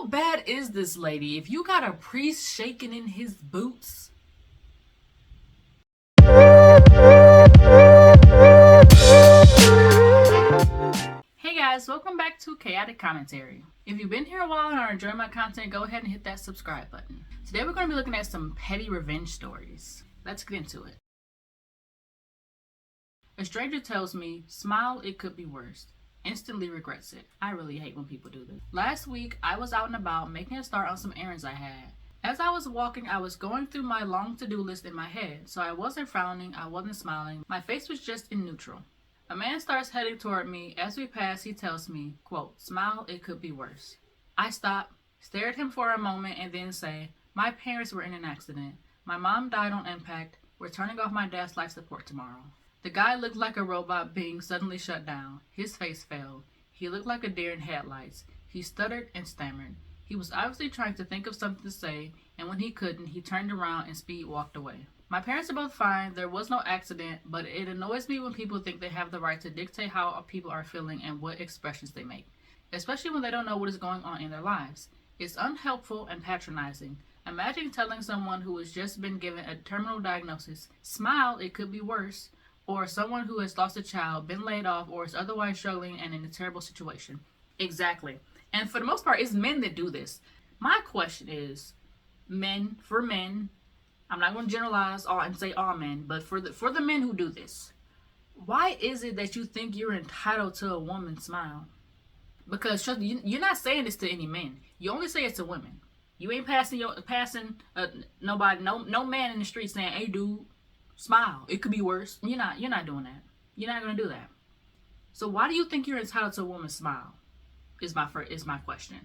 How bad is this lady? If you got a priest shaking in his boots. Hey guys, welcome back to Chaotic Commentary. If you've been here a while and are enjoying my content, go ahead and hit that subscribe button. Today we're going to be looking at some petty revenge stories. Let's get into it. A stranger tells me, smile, it could be worse. Instantly regrets it. I really hate when people do this. Last week, I was out and about making a start on some errands I had. As I was walking, I was going through my long to-do list in my head, so I wasn't frowning, I wasn't smiling. My face was just in neutral. A man starts heading toward me. As we pass, he tells me, quote, smile, it could be worse. I stop, stare at him for a moment, and then say, my parents were in an accident. My mom died on impact. We're turning off my dad's life support tomorrow. The guy looked like a robot being suddenly shut down. His face fell. He looked like a deer in headlights. He stuttered and stammered. He was obviously trying to think of something to say, and when he couldn't, he turned around and speed walked away. My parents are both fine. There was no accident, but it annoys me when people think they have the right to dictate how people are feeling and what expressions they make, especially when they don't know what is going on in their lives. It's unhelpful and patronizing. Imagine telling someone who has just been given a terminal diagnosis, smile, it could be worse, or someone who has lost a child, been laid off, or is otherwise struggling and in a terrible situation. Exactly. And for the most part, it's men that do this. My question is, men, I'm not going to generalize all and say all men, but for the men who do this, why is it that you think you're entitled to a woman's smile? Because trust me, you're not saying this to any men. You only say it to women. You ain't passing nobody, no man in the street saying, hey dude, smile, it could be worse. You're not doing that. You're not gonna do that. So why do you think you're entitled to a woman's smile? Is my question.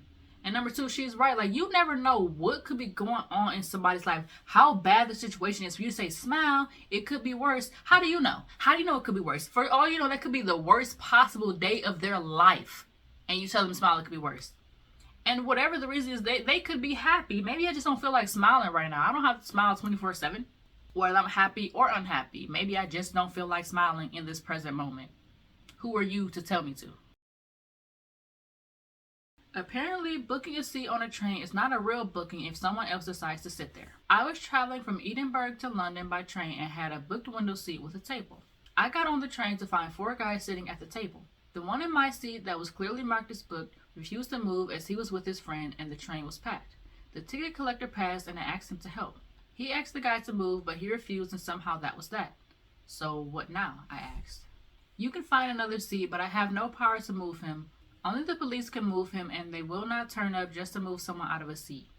And number two, she's right. Like, you never know what could be going on in somebody's life, how bad the situation is. For you to say smile, it could be worse. How do you know? How do you know it could be worse? For all you know, that could be the worst possible day of their life, and you tell them smile, it could be worse. And whatever the reason is, they could be happy. Maybe I just don't feel like smiling right now. I don't have to smile 24/7. Whether I'm happy or unhappy. Maybe I just don't feel like smiling in this present moment. Who are you to tell me to? Apparently, booking a seat on a train is not a real booking if someone else decides to sit there. I was traveling from Edinburgh to London by train and had a booked window seat with a table. I got on the train to find 4 guys sitting at the table. The one in my seat that was clearly marked as booked refused to move as he was with his friend and the train was packed. The ticket collector passed and I asked him to help. He asked the guy to move, but he refused, and somehow that was that. So what now? I asked. You can find another seat, but I have no power to move him. Only the police can move him, and they will not turn up just to move someone out of a seat.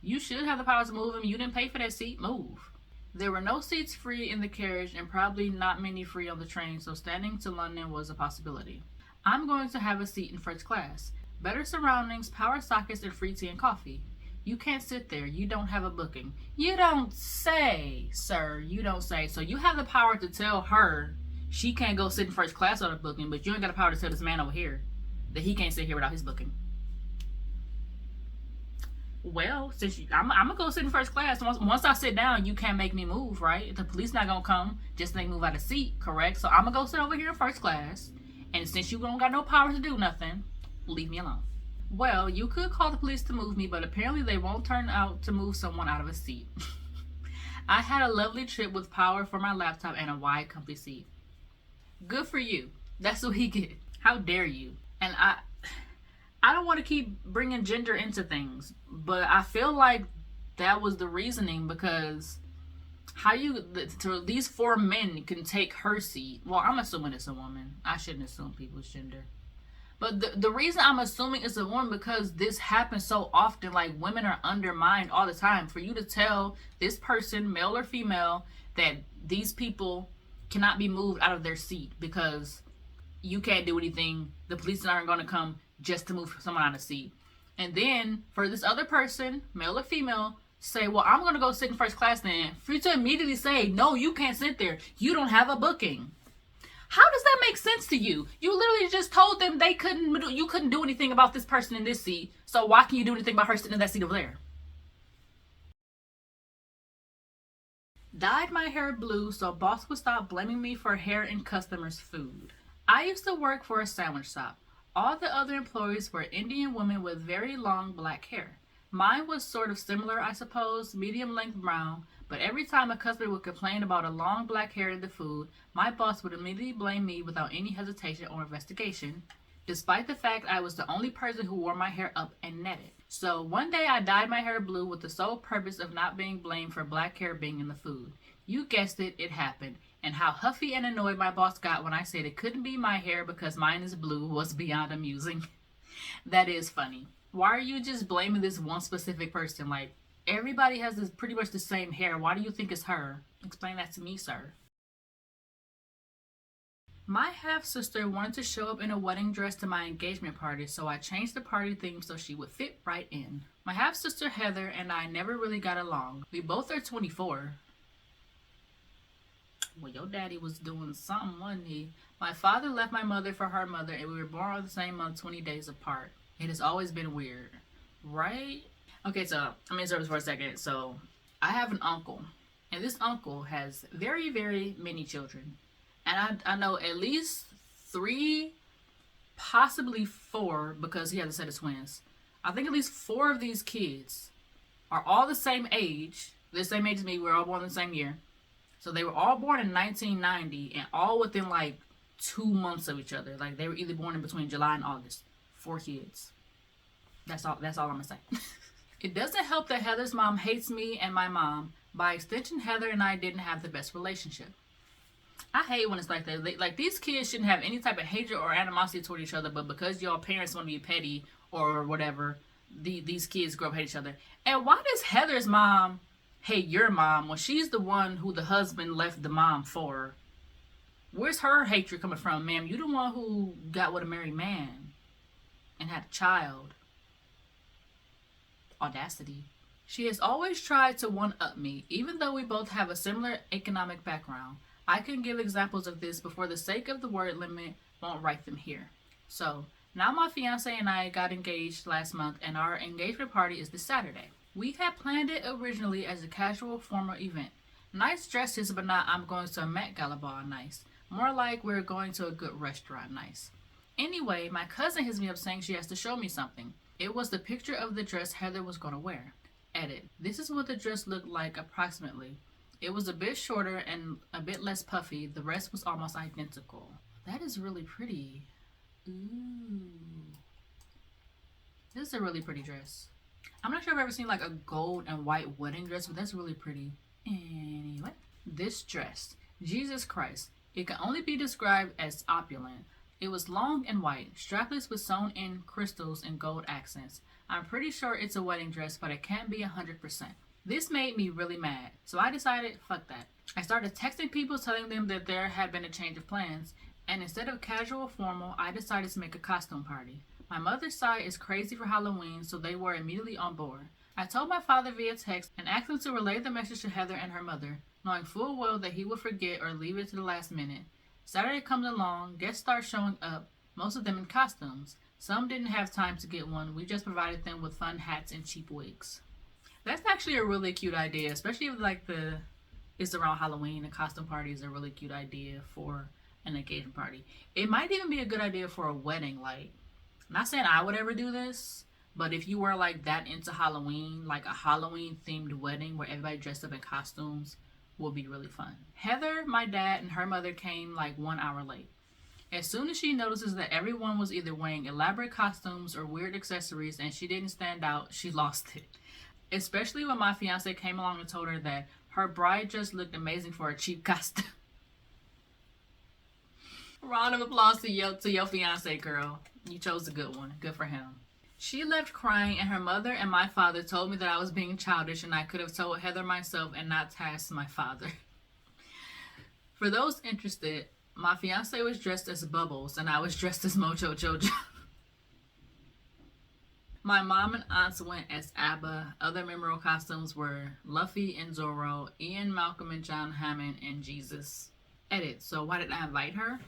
You should have the power to move him. You didn't pay for that seat. Move. There were no seats free in the carriage, and probably not many free on the train, so standing to London was a possibility. I'm going to have a seat in first class. Better surroundings, power sockets, and free tea and coffee. You can't sit there. You don't have a booking. You don't say, sir. You don't say. So you have the power to tell her she can't go sit in first class on a booking, but you ain't got the power to tell this man over here that he can't sit here without his booking. Well, since I'm gonna go sit in first class. Once I sit down, you can't make me move, right? The police not gonna come just to move out of seat, correct? So I'm gonna go sit over here in first class, and since you don't got no power to do nothing, leave me alone. Well, you could call the police to move me, but apparently they won't turn out to move someone out of a seat. I had a lovely trip with power for my laptop and a wide comfy seat. Good for you. That's what he get. How dare you? And I don't want to keep bringing gender into things, but I feel like that was the reasoning, because these 4 men can take her seat. Well, I'm assuming it's a woman. I shouldn't assume people's gender. But the reason I'm assuming it's a woman, because this happens so often. Like, women are undermined all the time. For you to tell this person, male or female, that these people cannot be moved out of their seat because you can't do anything, the police aren't going to come just to move someone out of seat. And then for this other person, male or female, say, well, I'm going to go sit in first class then. For you to immediately say, no, you can't sit there. You don't have a booking. How does that make sense to you? You literally just told them you couldn't do anything about this person in this seat. So why can you do anything about her sitting in that seat over there? Dyed my hair blue so boss would stop blaming me for hair and customers' food. I used to work for a sandwich shop. All the other employees were Indian women with very long black hair. Mine was sort of similar, I suppose, medium length brown, but every time a customer would complain about a long black hair in the food, my boss would immediately blame me without any hesitation or investigation, despite the fact I was the only person who wore my hair up and netted. So one day I dyed my hair blue with the sole purpose of not being blamed for black hair being in the food. You guessed it, it happened. And how huffy and annoyed my boss got when I said it couldn't be my hair because mine is blue was beyond amusing. That is funny. Why are you just blaming this one specific person? Like, everybody has this pretty much the same hair. Why do you think it's her? Explain that to me, sir. My half-sister wanted to show up in a wedding dress to my engagement party, so I changed the party theme so she would fit right in. My half-sister Heather and I never really got along. We both are 24. Well, your daddy was doing something, wasn't he? My father left my mother for her mother, and we were born on the same month, 20 days apart. It has always been weird, right? Okay, so I'm gonna interrupt this for a second. So I have an uncle, and this uncle has very, very many children. And I know at least 3, possibly 4, because he has a set of twins. I think at least 4 of these kids are all the same age. The same age as me. We're all born in the same year. So they were all born in 1990 and all within like 2 months of each other. Like they were either born in between July and August. 4 kids. That's all I'm gonna say. It doesn't help that Heather's mom hates me and my mom. By extension, Heather and I didn't have the best relationship. I hate when it's like that. Like, these kids shouldn't have any type of hatred or animosity toward each other, but because y'all parents want to be petty or whatever, these kids grow up hate each other. And why does Heather's mom hate your mom when she's the one who the husband left the mom for? Where's her hatred coming from, ma'am? You the one who got with a married man and had a child. Audacity. She has always tried to one-up me, even though we both have a similar economic background. I can give examples of this, but for the sake of the word limit, won't write them here. So, now my fiance and I got engaged last month, and our engagement party is this Saturday. We had planned it originally as a casual formal event. Nice dresses, but not I'm going to a Met Gala ball nice. More like we're going to a good restaurant nice. Anyway, my cousin hits me up saying she has to show me something. It was the picture of the dress Heather was going to wear. Edit. This is what the dress looked like approximately. It was a bit shorter and a bit less puffy. The rest was almost identical. That is really pretty. Ooh. This is a really pretty dress. I'm not sure if I've ever seen like a gold and white wedding dress, but that's really pretty. Anyway, this dress. Jesus Christ. It can only be described as opulent. It was long and white, strapless with sewn in crystals and gold accents. I'm pretty sure it's a wedding dress, but it can't be 100%. This made me really mad, so I decided, fuck that. I started texting people telling them that there had been a change of plans, and instead of casual formal, I decided to make a costume party. My mother's side is crazy for Halloween, so they were immediately on board. I told my father via text and asked him to relay the message to Heather and her mother, knowing full well that he would forget or leave it to the last minute. Saturday comes along, guests start showing up, most of them in costumes. Some didn't have time to get one, we just provided them with fun hats and cheap wigs. That's actually a really cute idea, especially if like it's around Halloween. A costume party is a really cute idea for an engagement party. It might even be a good idea for a wedding. Like, I'm not saying I would ever do this, but if you were like that into Halloween, like a Halloween themed wedding where everybody dressed up in costumes would be really fun. Heather, my dad, and her mother came like 1 hour late. As soon as she notices that everyone was either wearing elaborate costumes or weird accessories and she didn't stand out, she lost it. Especially when my fiance came along and told her that her bride just looked amazing for a cheap costume. Round of applause to your fiance, girl. You chose a good one. Good for him. She left crying, and her mother and my father told me that I was being childish and I could have told Heather myself and not tasked my father. For those interested, my fiance was dressed as Bubbles and I was dressed as Mojo Jojo. My mom and aunts went as ABBA. Other memorable costumes were Luffy and Zorro, Ian, Malcolm, and John Hammond, and Jesus. Edit. So why did I invite her?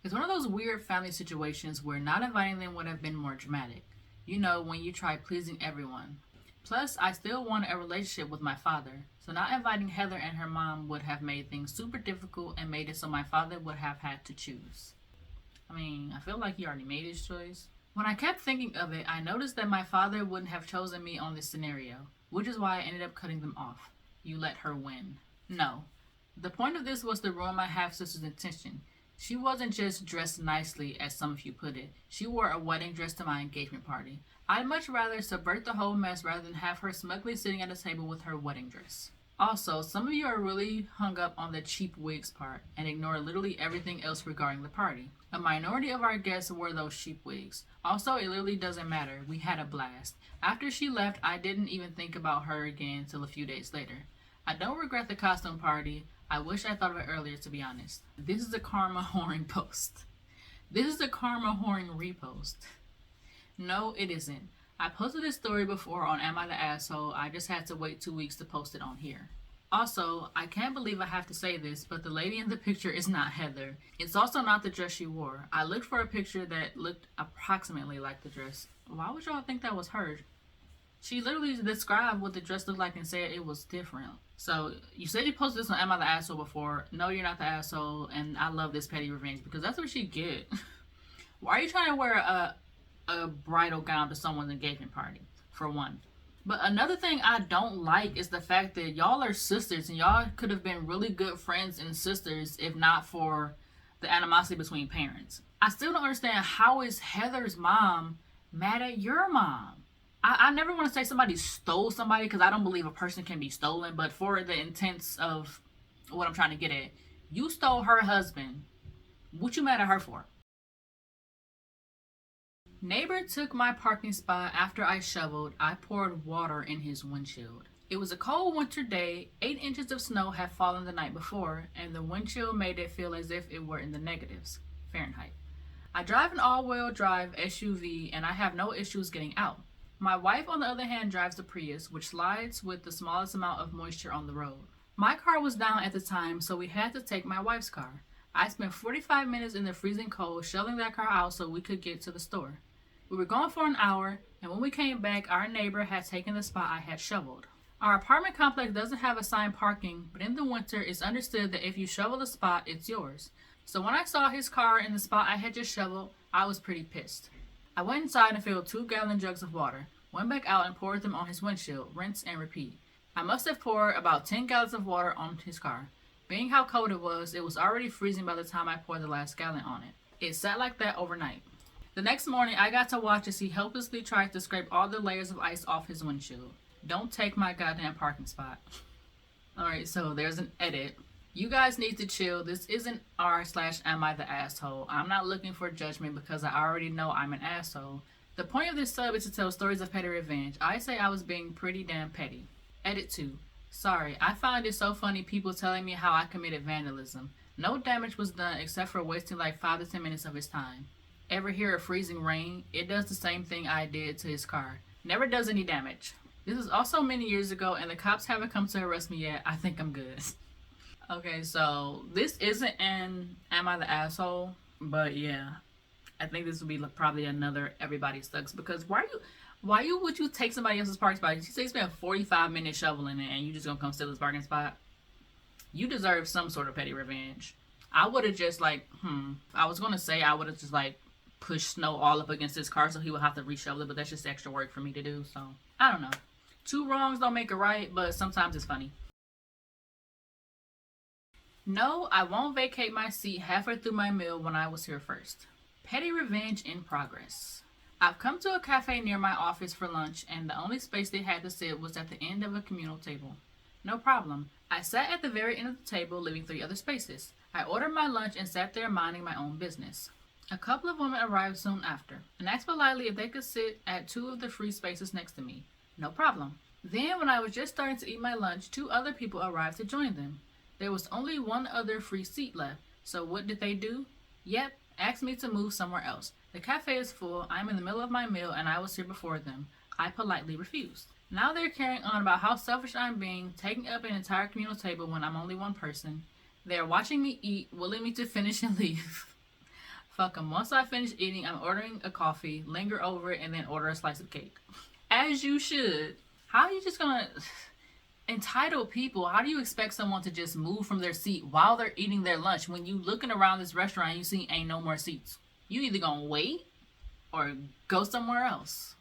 It's one of those weird family situations where not inviting them would have been more dramatic. You know, when you try pleasing everyone. Plus, I still wanted a relationship with my father, so not inviting Heather and her mom would have made things super difficult and made it so my father would have had to choose. I mean, I feel like he already made his choice. When I kept thinking of it, I noticed that my father wouldn't have chosen me on this scenario, which is why I ended up cutting them off. You let her win. No. The point of this was to ruin my half sister's intention. She wasn't just dressed nicely, as some of you put it. She wore a wedding dress to my engagement party. I'd much rather subvert the whole mess rather than have her smugly sitting at a table with her wedding dress. Also, some of you are really hung up on the cheap wigs part and ignore literally everything else regarding the party. A minority of our guests wore those cheap wigs. Also, it literally doesn't matter. We had a blast. After she left, I didn't even think about her again until a few days later. I don't regret the costume party. I wish I thought of it earlier, to be honest. This is a karma whoring post. This is a karma whoring repost. No, it isn't. I posted this story before on Am I the Asshole? I just had to wait 2 weeks to post it on here. Also, I can't believe I have to say this, but the lady in the picture is not Heather. It's also not the dress she wore. I looked for a picture that looked approximately like the dress. Why would y'all think that was her? She literally described what the dress looked like and said it was different. So, you said you posted this on Am I the Asshole before. No, you're not the asshole, and I love this petty revenge because that's what she get. Why are you trying to wear a bridal gown to someone's engagement party, for one? But another thing I don't like is the fact that y'all are sisters and y'all could have been really good friends and sisters if not for the animosity between parents. I still don't understand how is Heather's mom mad at your mom? I never want to say somebody stole somebody because I don't believe a person can be stolen, but for the intents of what I'm trying to get at, you stole her husband. What you mad at her for? Neighbor took my parking spot after I shoveled. I poured water in his windshield. It was a cold winter day. 8 inches of snow had fallen the night before, and the wind chill made it feel as if it were in the negatives, Fahrenheit. I drive an all-wheel drive SUV, and I have no issues getting out. My wife, on the other hand, drives a Prius, which slides with the smallest amount of moisture on the road. My car was down at the time, so we had to take my wife's car. I spent 45 minutes in the freezing cold shoveling that car out so we could get to the store. We were gone for an hour, and when we came back, our neighbor had taken the spot I had shoveled. Our apartment complex doesn't have assigned parking, but in the winter, it's understood that if you shovel the spot, it's yours. So when I saw his car in the spot I had just shoveled, I was pretty pissed. I went inside and filled 2-gallon jugs of water, went back out and poured them on his windshield, rinse and repeat. I must have poured about 10 gallons of water on his car. Being how cold it was already freezing by the time I poured the last gallon on it. It sat like that overnight. The next morning, I got to watch as he helplessly tried to scrape all the layers of ice off his windshield. Don't take my goddamn parking spot. Alright, so there's an edit. You guys need to chill. This isn't r/am I the asshole. I'm not looking for judgment because I already know I'm an asshole. The point of this sub is to tell stories of petty revenge. I say I was being pretty damn petty. Edit 2. Sorry, I find it so funny people telling me how I committed vandalism. No damage was done except for wasting like 5 to 10 minutes of his time. Ever hear of freezing rain? It does the same thing I did to his car. Never does any damage. This is also many years ago and the cops haven't come to arrest me yet. I think I'm good. Okay, so this isn't an Am I the Asshole? But yeah, I think this would be probably another Everybody Sucks because why would you take somebody else's parking spot? You say you spent 45 minutes shoveling it and you just gonna come steal his parking spot? You deserve some sort of petty revenge. I would have just I was gonna say I would have just pushed snow all up against his car so he would have to reshovel it, but that's just extra work for me to do, so I don't know. 2 wrongs don't make a right, but sometimes it's funny. No, I won't vacate my seat halfway through my meal when I was here first. Petty revenge in progress. I've come to a cafe near my office for lunch, and the only space they had to sit was at the end of a communal table. No problem. I sat at the very end of the table, leaving 3 other spaces. I ordered my lunch and sat there minding my own business. A couple of women arrived soon after, and asked politely if they could sit at 2 of the free spaces next to me. No problem. Then, when I was just starting to eat my lunch, 2 other people arrived to join them. There was only 1 other free seat left, so what did they do? Yep, asked me to move somewhere else. The cafe is full, I'm in the middle of my meal, and I was here before them. I politely refused. Now they're carrying on about how selfish I'm being, taking up an entire communal table when I'm only one person. They're watching me eat, willing me to finish and leave. Fuck 'em. Once I finish eating, I'm ordering a coffee, linger over it, and then order a slice of cake. As you should. How are you just gonna... Entitled people, how do you expect someone to just move from their seat while they're eating their lunch when you looking around this restaurant and you see ain't no more seats? You either gonna wait or go somewhere else.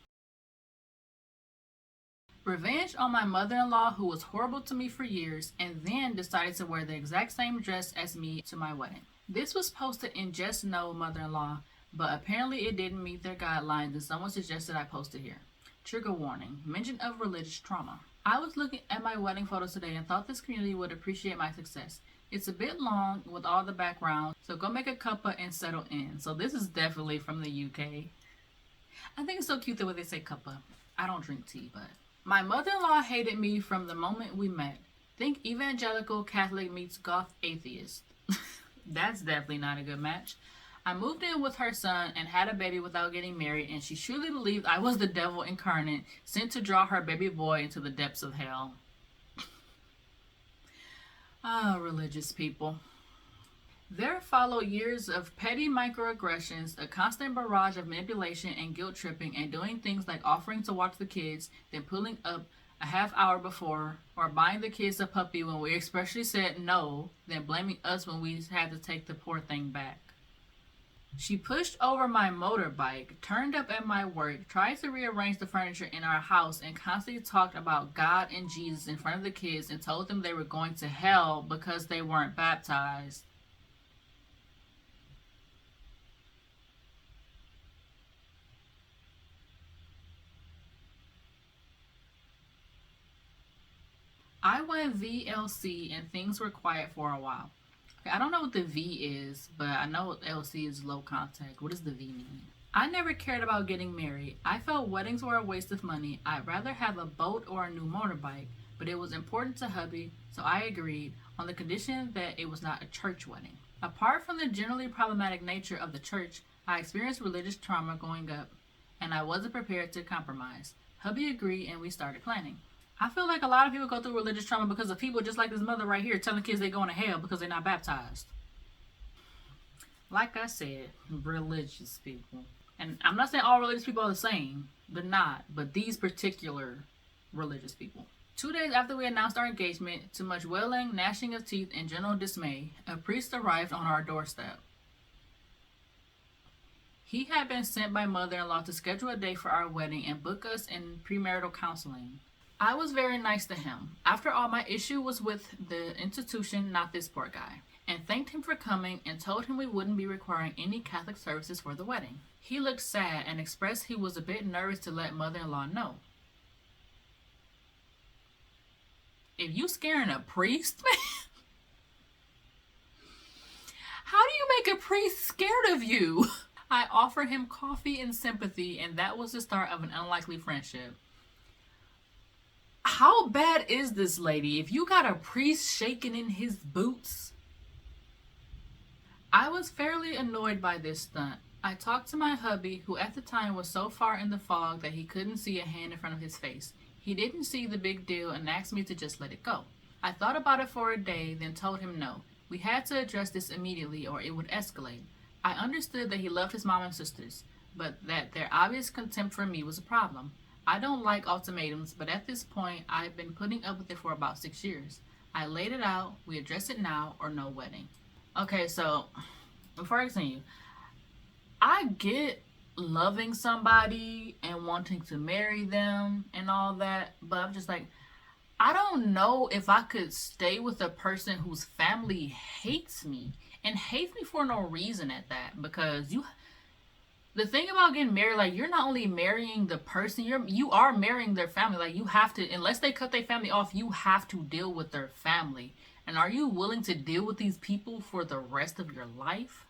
Revenge on my mother-in-law, who was horrible to me for years and then decided to wear the exact same dress as me to my wedding. This was posted in Just Know Mother-in-Law, but apparently it didn't meet their guidelines and someone suggested I post it here. Trigger warning, mention of religious trauma. I was looking at my wedding photos today and thought this community would appreciate my success. It's a bit long with all the background, so go make a cuppa and settle in. So this is definitely from the UK. I think it's so cute the way they say cuppa. I don't drink tea, but... My mother-in-law hated me from the moment we met. Think evangelical Catholic meets goth atheist. That's definitely not a good match. I moved in with her son and had a baby without getting married, and she truly believed I was the devil incarnate, sent to draw her baby boy into the depths of hell. Ah, religious people. There follow years of petty microaggressions, a constant barrage of manipulation and guilt tripping, and doing things like offering to watch the kids, then pulling up a half hour before, or buying the kids a puppy when we expressly said no, then blaming us when we had to take the poor thing back. She pushed over my motorbike, turned up at my work, tried to rearrange the furniture in our house, and constantly talked about God and Jesus in front of the kids and told them they were going to hell because they weren't baptized. I went VLC and things were quiet for a while. Okay, I don't know what the V is, but I know LC is low contact. What does the V mean? I never cared about getting married. I felt weddings were a waste of money. I'd rather have a boat or a new motorbike, but it was important to hubby, so I agreed on the condition that it was not a church wedding. Apart from the generally problematic nature of the church, I experienced religious trauma growing up, and I wasn't prepared to compromise. Hubby agreed and we started planning. I feel like a lot of people go through religious trauma because of people just like this mother right here telling kids they're going to hell because they're not baptized. Like I said, religious people. And I'm not saying all religious people are the same. They're not. But these particular religious people. 2 days after we announced our engagement, to much wailing, gnashing of teeth, and general dismay, a priest arrived on our doorstep. He had been sent by mother-in-law to schedule a day for our wedding and book us in premarital counseling. I was very nice to him. After all, my issue was with the institution, not this poor guy, and thanked him for coming and told him we wouldn't be requiring any Catholic services for the wedding. He looked sad and expressed he was a bit nervous to let mother-in-law know. If you scaring a priest, man, how do you make a priest scared of you? I offered him coffee and sympathy, and that was the start of an unlikely friendship. How bad is this lady? If you got a priest shaking in his boots? I was fairly annoyed by this stunt. I talked to my hubby, who at the time was so far in the fog that he couldn't see a hand in front of his face. He didn't see the big deal and asked me to just let it go. I thought about it for a day, then told him no. We had to address this immediately or it would escalate. I understood that he loved his mom and sisters, but that their obvious contempt for me was a problem. I don't like ultimatums, but at this point, I've been putting up with it for about 6 years. I laid it out, we address it now, or no wedding. Okay, so, before I continue, I get loving somebody and wanting to marry them and all that, but I'm just like, I don't know if I could stay with a person whose family hates me, and hates me for no reason at that, because the thing about getting married, like, you're not only marrying the person, you are marrying their family. Like, you have to, unless they cut their family off, you have to deal with their family. And are you willing to deal with these people for the rest of your life?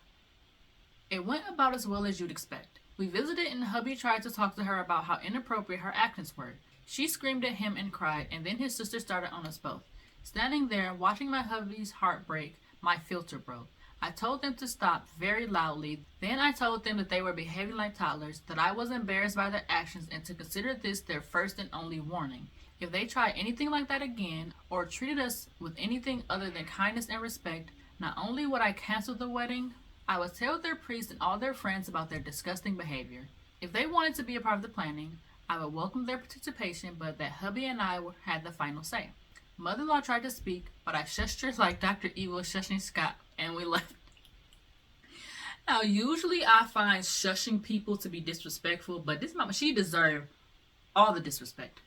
It went about as well as you'd expect. We visited and hubby tried to talk to her about how inappropriate her actions were. She screamed at him and cried, and then his sister started on us both. Standing there, watching my hubby's heart break, my filter broke. I told them to stop very loudly. Then I told them that they were behaving like toddlers, that I was embarrassed by their actions, and to consider this their first and only warning. If they tried anything like that again, or treated us with anything other than kindness and respect, not only would I cancel the wedding, I would tell their priests and all their friends about their disgusting behavior. If they wanted to be a part of the planning, I would welcome their participation, but that hubby and I had the final say. Mother-in-law tried to speak, but I shushed her like Dr. Evil shushing Scott, and we left. Now, usually I find shushing people to be disrespectful, but this mama, she deserved all the disrespect.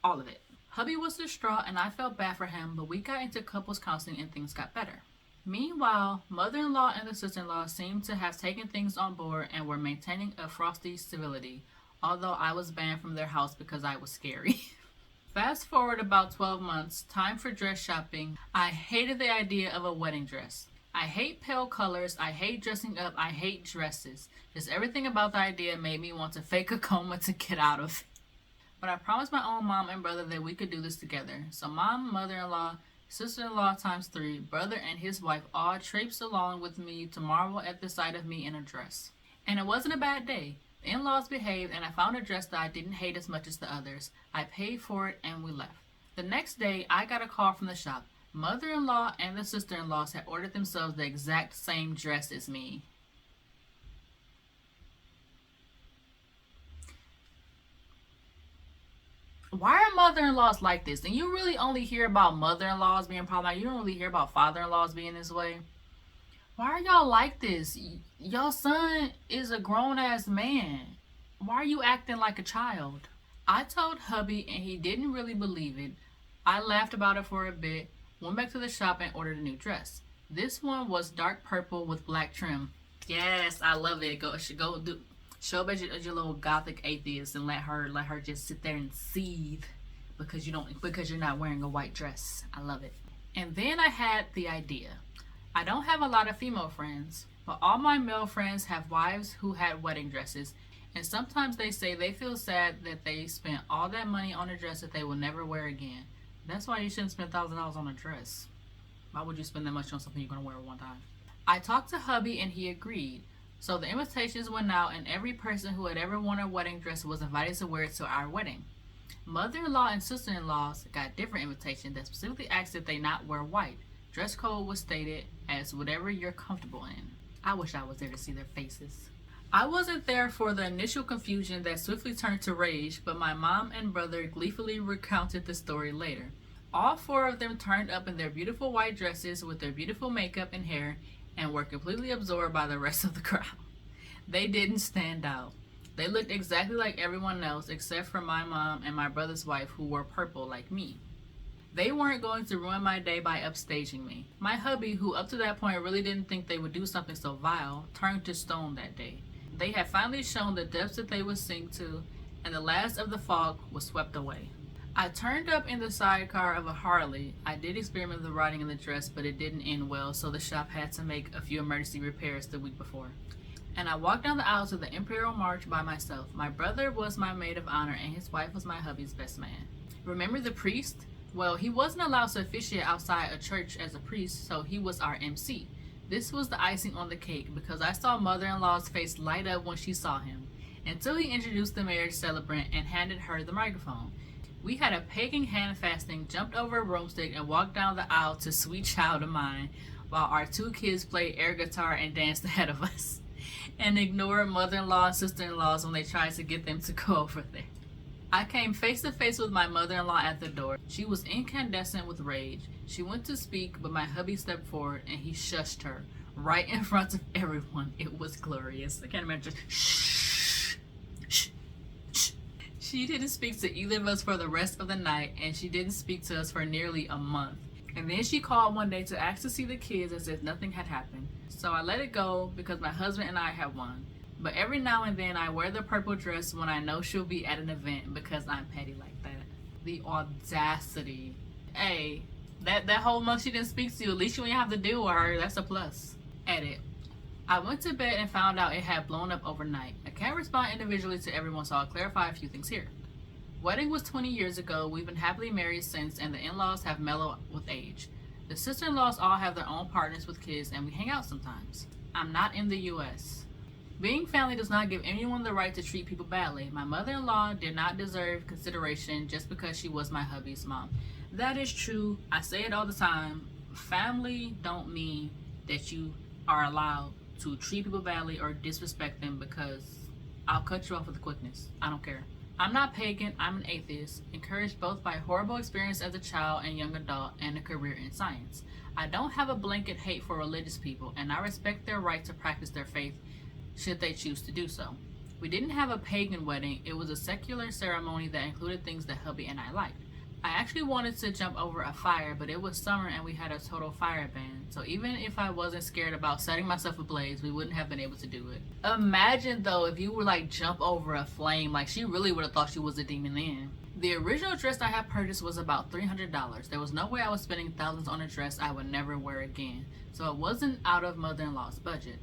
All of it. Hubby was distraught and I felt bad for him, but we got into couples counseling and things got better. Meanwhile, mother-in-law and the sister-in-law seemed to have taken things on board and were maintaining a frosty civility, although I was banned from their house because I was scary. Fast forward about 12 months, time for dress shopping. I hated the idea of a wedding dress. I hate pale colors, I hate dressing up, I hate dresses. Just everything about the idea made me want to fake a coma to get out of it. But I promised my own mom and brother that we could do this together. So mom, mother-in-law, sister-in-law times 3, brother and his wife all traipsed along with me to marvel at the sight of me in a dress. And it wasn't a bad day. The in-laws behaved and I found a dress that I didn't hate as much as the others. I paid for it and we left. The next day, I got a call from the shop. Mother-in-law and the sister-in-laws had ordered themselves the exact same dress as me. Why are mother-in-laws like this? And you really only hear about mother-in-laws being problematic. You don't really hear about father-in-laws being this way. Why are y'all like this? Your son is a grown-ass man. Why are you acting like a child? I told hubby and he didn't really believe it. I laughed about it for a bit, went back to the shop and ordered a new dress. This one was dark purple with black trim. Yes, I love it. Show up as your little gothic atheist and let her just sit there and seethe because you're not wearing a white dress. I love it. And then I had the idea. I don't have a lot of female friends, but all my male friends have wives who had wedding dresses, and sometimes they say they feel sad that they spent all that money on a dress that they will never wear again. That's why you shouldn't spend $1,000 on a dress. Why would you spend that much on something you're gonna wear one time? I talked to hubby and he agreed. So the invitations went out and every person who had ever worn a wedding dress was invited to wear it to our wedding. Mother-in-law and sister-in-laws got different invitations that specifically asked that they not wear white. Dress code was stated as whatever you're comfortable in. I wish I was there to see their faces. I wasn't there for the initial confusion that swiftly turned to rage, but my mom and brother gleefully recounted the story later. All 4 of them turned up in their beautiful white dresses with their beautiful makeup and hair and were completely absorbed by the rest of the crowd. They didn't stand out. They looked exactly like everyone else except for my mom and my brother's wife who wore purple like me. They weren't going to ruin my day by upstaging me. My hubby, who up to that point really didn't think they would do something so vile, turned to stone that day. They had finally shown the depths that they would sink to, and the last of the fog was swept away. I turned up in the sidecar of a Harley. I did experiment with riding in the dress, but it didn't end well, so the shop had to make a few emergency repairs the week before. And I walked down the aisle to the Imperial March by myself. My brother was my maid of honor, and his wife was my hubby's best man. Remember the priest? Well, he wasn't allowed to officiate outside a church as a priest, so he was our MC. This was the icing on the cake, because I saw mother-in-law's face light up when she saw him, until he introduced the marriage celebrant and handed her the microphone. We had a pagan hand fasting, jumped over a broomstick, and walked down the aisle to Sweet Child of Mine, while our 2 kids played air guitar and danced ahead of us, and ignored mother-in-law and sister-in-laws when they tried to get them to go over there. I came face to face with my mother-in-law at the door. She was incandescent with rage. She went to speak, but my hubby stepped forward and he shushed her right in front of everyone. It was glorious. I can't imagine. Shh. Shh. Shh. She didn't speak to either of us for the rest of the night, and she didn't speak to us for nearly a month. And then she called one day to ask to see the kids as if nothing had happened. So I let it go because my husband and I had won. But every now and then I wear the purple dress when I know she'll be at an event because I'm petty like that. The audacity. Hey, that whole month she didn't speak to you, at least you ain't have to deal with her. That's a plus. Edit. I went to bed and found out it had blown up overnight. I can't respond individually to everyone, so I'll clarify a few things here. Wedding was 20 years ago. We've been happily married since, and the in-laws have mellowed with age. The sister-in-laws all have their own partners with kids, and we hang out sometimes. I'm not in the U.S. Being family does not give anyone the right to treat people badly. My mother-in-law did not deserve consideration just because she was my hubby's mom. That is true. I say it all the time. Family don't mean that you are allowed to treat people badly or disrespect them, because I'll cut you off with quickness. I don't care. I'm not pagan, I'm an atheist, encouraged both by horrible experience as a child and young adult and a career in science. I don't have a blanket hate for religious people, and I respect their right to practice their faith should they choose to do so. We didn't have a pagan wedding, it was a secular ceremony that included things that hubby and I liked. I actually wanted to jump over a fire, but it was summer and we had a total fire ban. So even if I wasn't scared about setting myself ablaze, we wouldn't have been able to do it. Imagine though if you were like jump over a flame, like she really would have thought she was a demon then. The original dress I had purchased was about $300. There was no way I was spending thousands on a dress I would never wear again. So it wasn't out of mother-in-law's budget.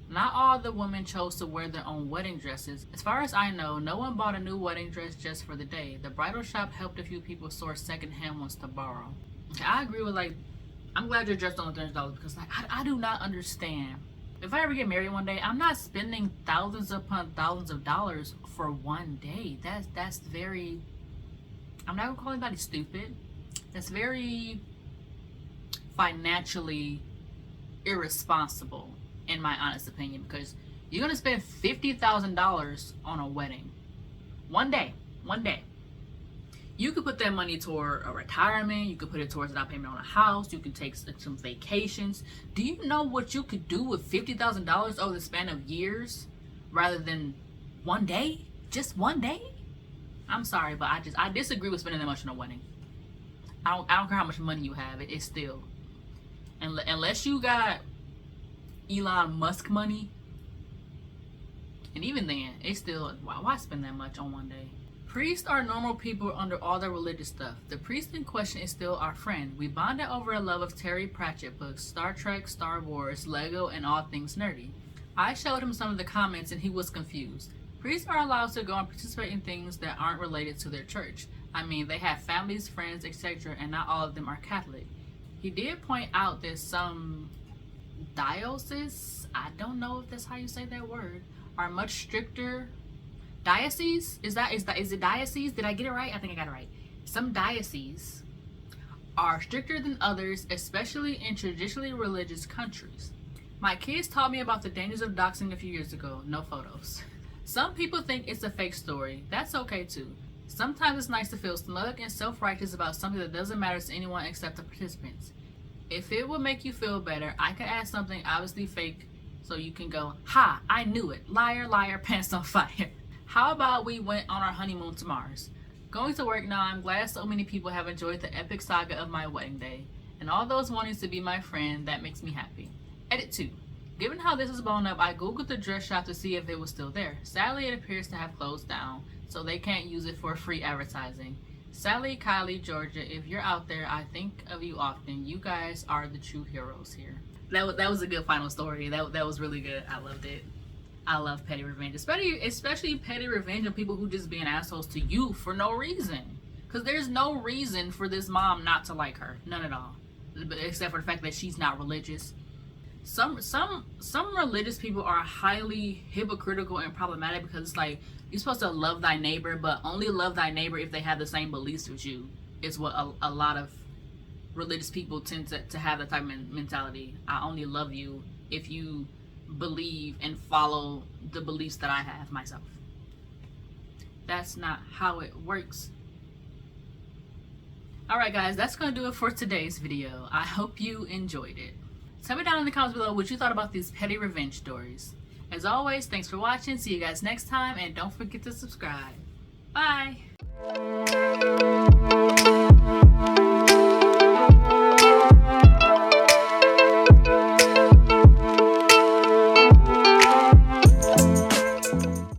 Not all the women chose to wear their own wedding dresses. As far as I know, no one bought a new wedding dress just for the day. The bridal shop helped a few people source secondhand ones to borrow. Okay, I agree with I'm glad you're dressed on $300 because I do not understand. If I ever get married one day, I'm not spending thousands upon thousands of dollars for one day. That's very, I'm not gonna call anybody stupid. That's very financially irresponsible, in my honest opinion, because you're gonna spend $50,000 on a wedding. One day. You could put that money toward a retirement, you could put it towards a down payment on a house, you could take some vacations. Do you know what you could do with $50,000 over the span of years rather than one day? Just one day? I'm sorry, but I disagree with spending that much on a wedding. I don't care how much money you have, it's still, unless you got Elon Musk money, and even then, it's still, why spend that much on one day? Priests are normal people under all their religious stuff. The priest in question is still our friend. We bonded over a love of Terry Pratchett books, Star Trek, Star Wars, Lego, and all things nerdy. I showed him some of the comments and he was confused. Priests are allowed to go and participate in things that aren't related to their church. I mean, they have families, friends, etc., and not all of them are Catholic. He did point out that some dioceses, I don't know if that's how you say that word, are much stricter. Diocese? Is it diocese? Did I get it right? I think I got it right. Some dioceses are stricter than others, especially in traditionally religious countries. My kids taught me about the dangers of doxing a few years ago. No photos. Some people think it's a fake story. That's okay too. Sometimes it's nice to feel smug and self-righteous about something that doesn't matter to anyone except the participants. If it will make you feel better, I could add something obviously fake so you can go, ha, I knew it. Liar, liar, pants on fire. How about we went on our honeymoon to Mars? Going to work now, I'm glad so many people have enjoyed the epic saga of my wedding day. And all those wanting to be my friend, that makes me happy. Edit 2. Given how this is blown up, I googled the dress shop to see if it was still there. Sadly, it appears to have closed down, so they can't use it for free advertising. Sally, Kylie, Georgia, if you're out there, I think of you often. You guys are the true heroes here. That was a good final story. That was really good. I loved it. I love petty revenge, especially petty revenge on people who just being assholes to you for no reason. Because there's no reason for this mom not to like her, none at all, except for the fact that she's not religious. Some religious people are highly hypocritical and problematic because it's like you're supposed to love thy neighbor, but only love thy neighbor if they have the same beliefs as you. Is what a lot of religious people tend to have that type of mentality. I only love you if you believe and follow the beliefs that I have myself. That's not how it works. Alright guys, that's going to do it for today's video. I hope you enjoyed it. Tell me down in the comments below what you thought about these petty revenge stories. As always, thanks for watching. See you guys next time, and don't forget to subscribe. Bye!